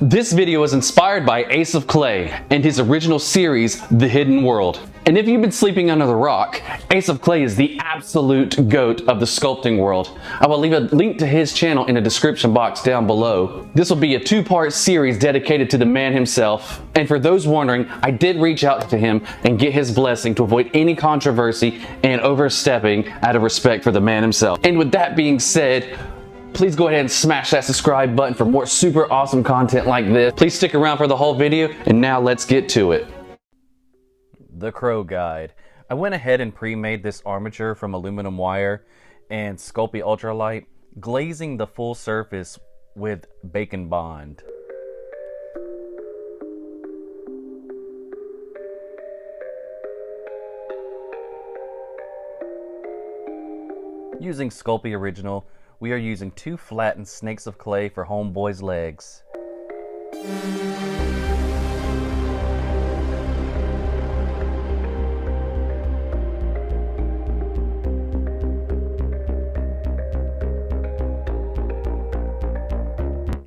This video was inspired by Ace of Clay and his original series, The Hidden World. And if you've been sleeping under the rock, Ace of Clay is the absolute GOAT of the sculpting world. I will leave a link to his channel in the description box down below. This will be a two-part series dedicated to the man himself. And for those wondering, I did reach out to him and get his blessing to avoid any controversy and overstepping out of respect for the man himself. And with that being said, please go ahead and smash that subscribe button for more super awesome content like this. Please stick around for the whole video, and now let's get to it. The Crow Guide. I went ahead and pre-made this armature from aluminum wire and Sculpting Ultralight, glazing the full surface with Bacon Bond. Using Sculpting Original, we are using 2 flattened snakes of clay for Homeboy's legs.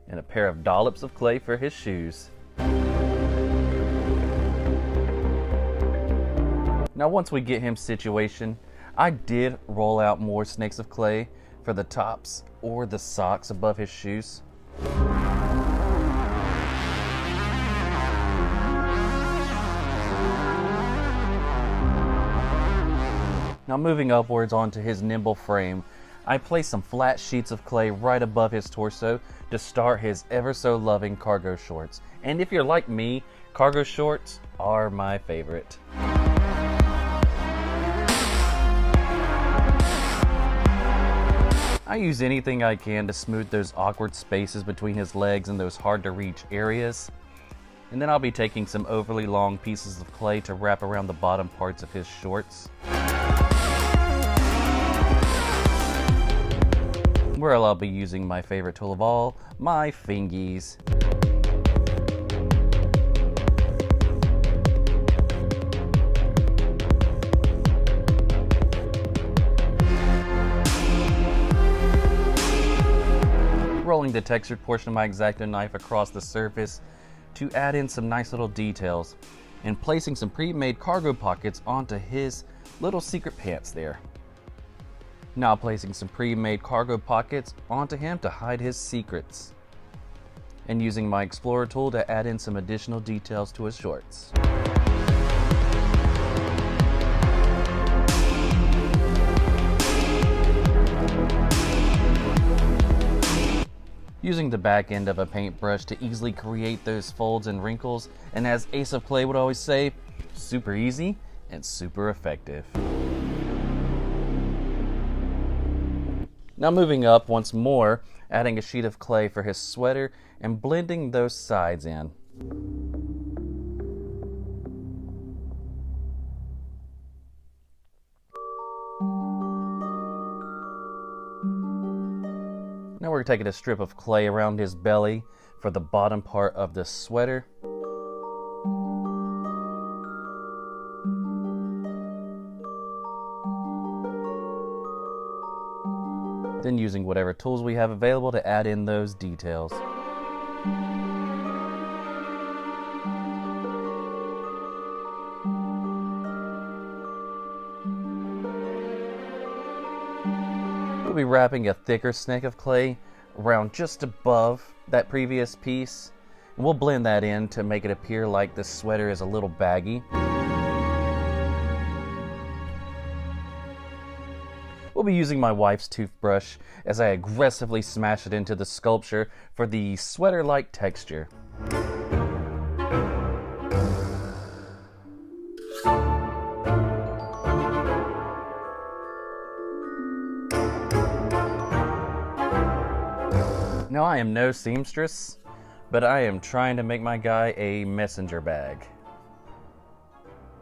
And a pair of dollops of clay for his shoes. Now once we get him situated, I did roll out more snakes of clay for the tops or the socks above his shoes. Now moving upwards onto his nimble frame, I placed some flat sheets of clay right above his torso to start his ever so loving cargo shorts. And if you're like me, cargo shorts are my favorite. I use anything I can to smooth those awkward spaces between his legs and those hard to reach areas. And then I'll be taking some overly long pieces of clay to wrap around the bottom parts of his shorts, where I'll be using my favorite tool of all, my fingies. Rolling the textured portion of my X-Acto knife across the surface to add in some nice little details, and placing some pre-made cargo pockets onto his little secret pants there. Now placing some pre-made cargo pockets onto him to hide his secrets, and using my Explorer tool to add in some additional details to his shorts. Using the back end of a paintbrush to easily create those folds and wrinkles, and as Ace of Clay would always say, super easy and super effective. Now moving up once more, adding a sheet of clay for his sweater and blending those sides in. Now we're taking a strip of clay around his belly for the bottom part of the sweater. Then using whatever tools we have available to add in those details. We'll be wrapping a thicker snake of clay around just above that previous piece, and we'll blend that in to make it appear like the sweater is a little baggy. We'll be using my wife's toothbrush as I aggressively smash it into the sculpture for the sweater-like texture. Now I am no seamstress, but I am trying to make my guy a messenger bag.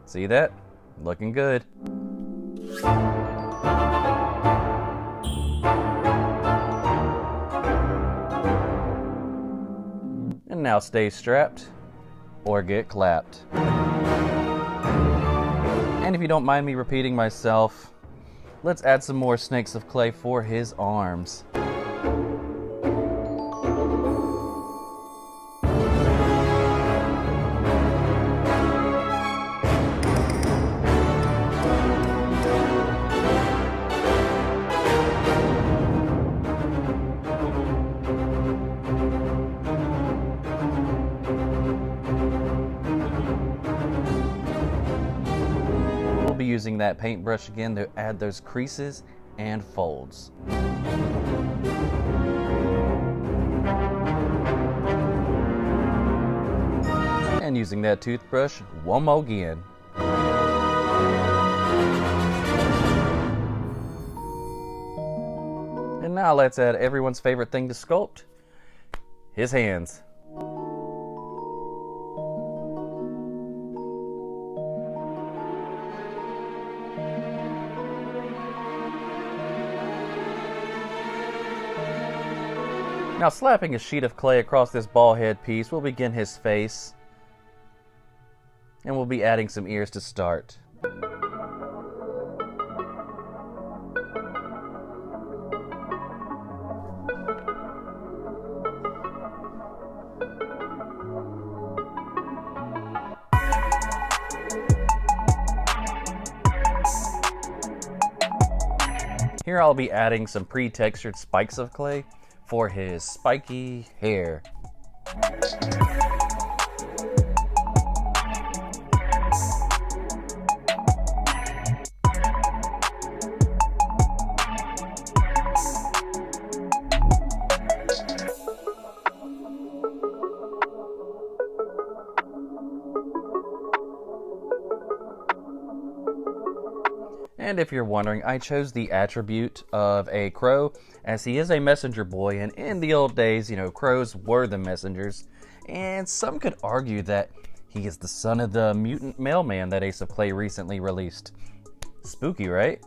See that? Looking good. And now stay strapped or get clapped. And if you don't mind me repeating myself, let's add some more snakes of clay for his arms. using that paintbrush again to add those creases and folds. And using that toothbrush one more again. And now let's add everyone's favorite thing to sculpt, his hands. Now slapping a sheet of clay across this ball head piece, we'll begin his face. And we'll be adding some ears to start. Here I'll be adding some pre-textured spikes of clay for his spiky hair. And if you're wondering, I chose the attribute of a crow as he is a messenger boy, and in the old days, you know, crows were the messengers, and some could argue that he is the son of the mutant mailman that Ace of Clay recently released. Spooky, right?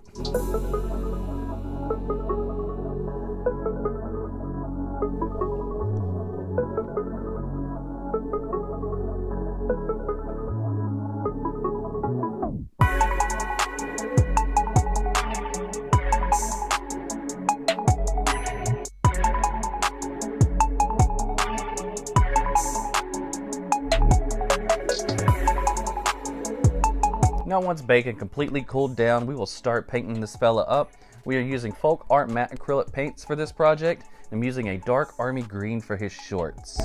Now once bacon completely cooled down, we will start painting this fella up. We are using folk art matte acrylic paints for this project. I'm using a dark army green for his shorts.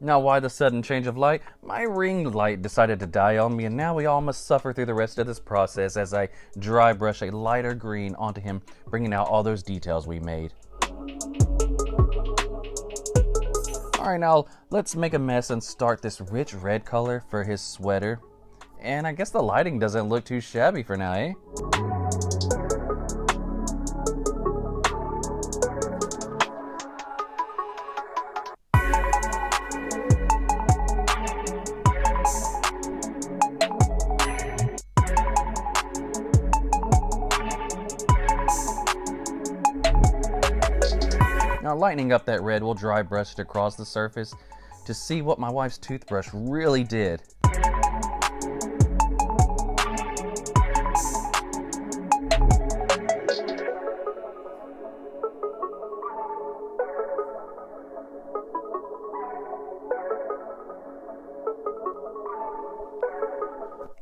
Now why the sudden change of light? My ring light decided to die on me, and now we all must suffer through the rest of this process as I dry brush a lighter green onto him, bringing out all those details we made. Alright, now let's make a mess and start this rich red color for his sweater. And I guess the lighting doesn't look too shabby for now, eh? Now lightening up that red, we'll dry brush it across the surface to see what my wife's toothbrush really did.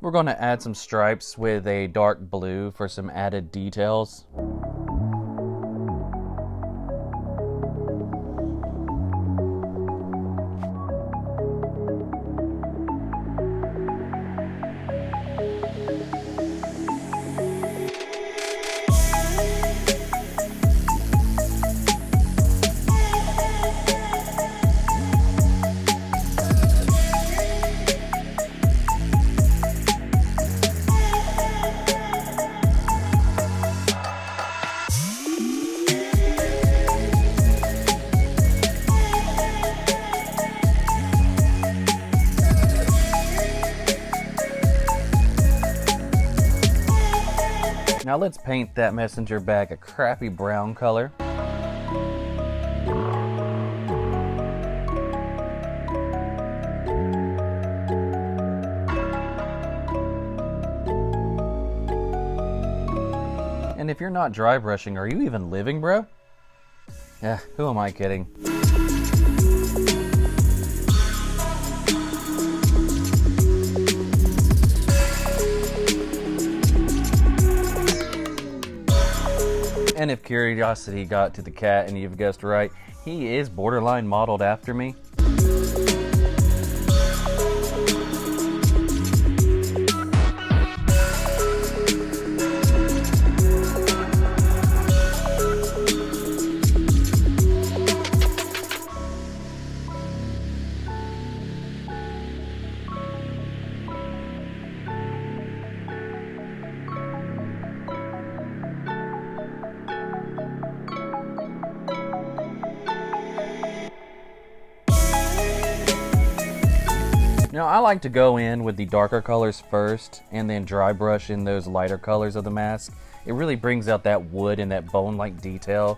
We're going to add some stripes with a dark blue for some added details. Now let's paint that messenger bag a crappy brown color. And if you're not dry brushing, are you even living, bro? Yeah, who am I kidding? And if curiosity got to the cat and you've guessed right, he is borderline modeled after me. Now, I like to go in with the darker colors first and then dry brush in those lighter colors of the mask. It really brings out that wood and that bone-like detail.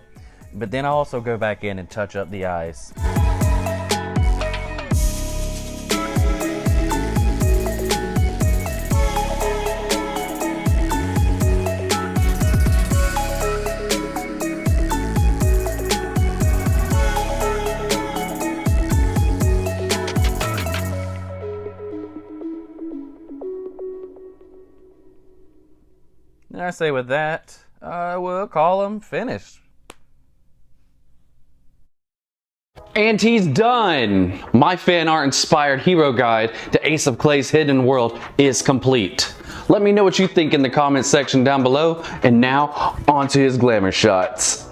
But then I also go back in and touch up the eyes. And I say with that, we'll call him finished. And he's done! My fan art inspired hero guide to Ace of Clay's Hidden World is complete. Let me know what you think in the comments section down below, and now on to his glamour shots.